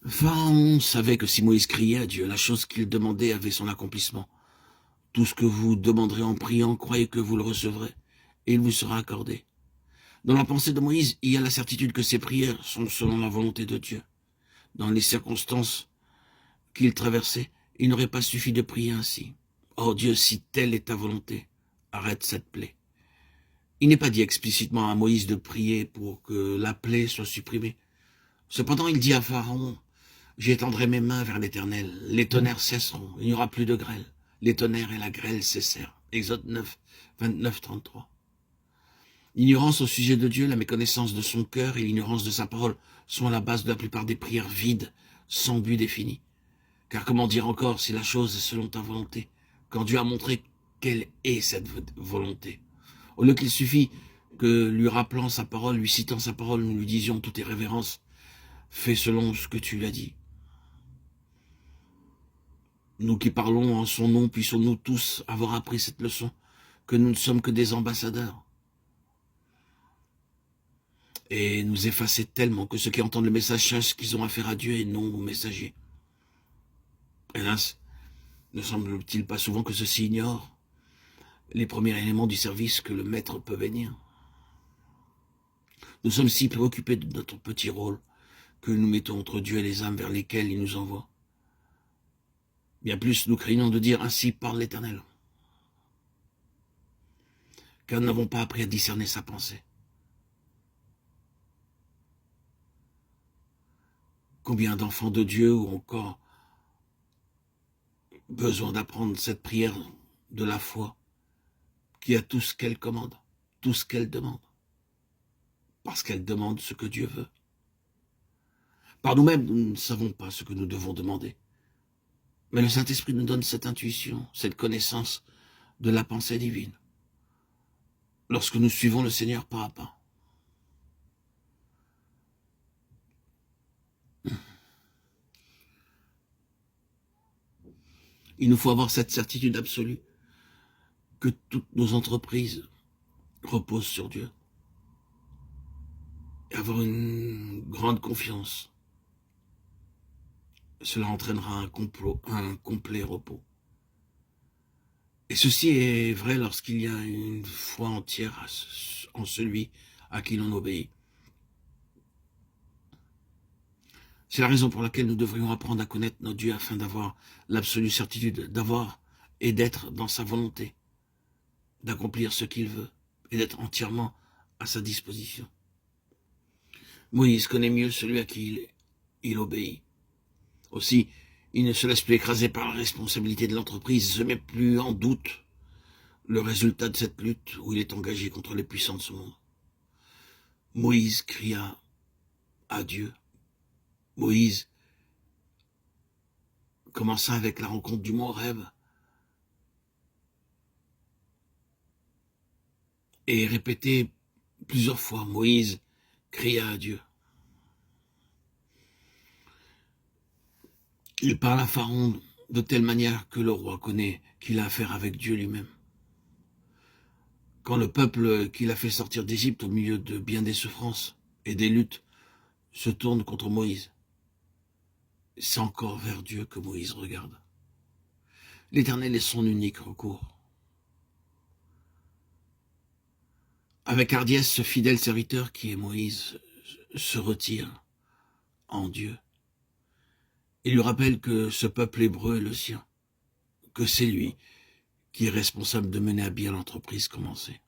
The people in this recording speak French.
Pharaon savait que si Moïse criait à Dieu, la chose qu'il demandait avait son accomplissement. Tout ce que vous demanderez en priant, croyez que vous le recevrez, et il vous sera accordé. Dans la pensée de Moïse, il y a la certitude que ses prières sont selon la volonté de Dieu. Dans les circonstances qu'il traversait, il n'aurait pas suffi de prier ainsi. Oh Dieu, si telle est ta volonté, arrête cette plaie. Il n'est pas dit explicitement à Moïse de prier pour que la plaie soit supprimée. Cependant, il dit à Pharaon, j'étendrai mes mains vers l'Éternel, les tonnerres cesseront, il n'y aura plus de grêle. Les tonnerres et la grêle cessèrent. Exode 9, 29, 33. L'ignorance au sujet de Dieu, la méconnaissance de son cœur et l'ignorance de sa parole sont à la base de la plupart des prières vides, sans but défini. Car comment dire encore si la chose est selon ta volonté, quand Dieu a montré quelle est cette volonté? Au lieu qu'il suffit que lui rappelant sa parole, lui citant sa parole, nous lui disions toutes tes révérences, fais selon ce que tu l'as dit. Nous qui parlons en son nom, puissions-nous tous avoir appris cette leçon, que nous ne sommes que des ambassadeurs. Et nous effacer tellement que ceux qui entendent le message sachent qu'ils ont affaire à Dieu et non aux messagers. Hélas, ne semble-t-il pas souvent que ceux-ci ignorent les premiers éléments du service que le maître peut venir? Nous sommes si préoccupés de notre petit rôle que nous mettons entre Dieu et les âmes vers lesquelles il nous envoie. Bien plus, nous craignons de dire ainsi parle l'Éternel, car nous n'avons pas appris à discerner sa pensée. Combien d'enfants de Dieu ont encore besoin d'apprendre cette prière de la foi qui a tout ce qu'elle commande, tout ce qu'elle demande, parce qu'elle demande ce que Dieu veut. Par nous-mêmes, nous ne savons pas ce que nous devons demander. Mais le Saint-Esprit nous donne cette intuition, cette connaissance de la pensée divine, lorsque nous suivons le Seigneur pas à pas. Il nous faut avoir cette certitude absolue que toutes nos entreprises reposent sur Dieu et avoir une grande confiance. Cela entraînera un complet repos. Et ceci est vrai lorsqu'il y a une foi entière en celui à qui l'on obéit. C'est la raison pour laquelle nous devrions apprendre à connaître notre Dieu afin d'avoir l'absolue certitude d'avoir et d'être dans sa volonté, d'accomplir ce qu'il veut et d'être entièrement à sa disposition. Moïse connaît mieux celui à qui il obéit. Aussi, il ne se laisse plus écraser par la responsabilité de l'entreprise, il ne se met plus en doute le résultat de cette lutte où il est engagé contre les puissants de ce monde. Moïse cria à Dieu. Moïse commença avec la rencontre du mont Horeb et répétait plusieurs fois, Moïse cria à Dieu. Il parle à Pharaon de telle manière que le roi connaît qu'il a affaire avec Dieu lui-même. Quand le peuple qu'il a fait sortir d'Égypte au milieu de bien des souffrances et des luttes se tourne contre Moïse, c'est encore vers Dieu que Moïse regarde. L'Éternel est son unique recours. Avec hardiesse, ce fidèle serviteur qui est Moïse se retire en Dieu. Il lui rappelle que ce peuple hébreu est le sien, que c'est lui qui est responsable de mener à bien l'entreprise commencée.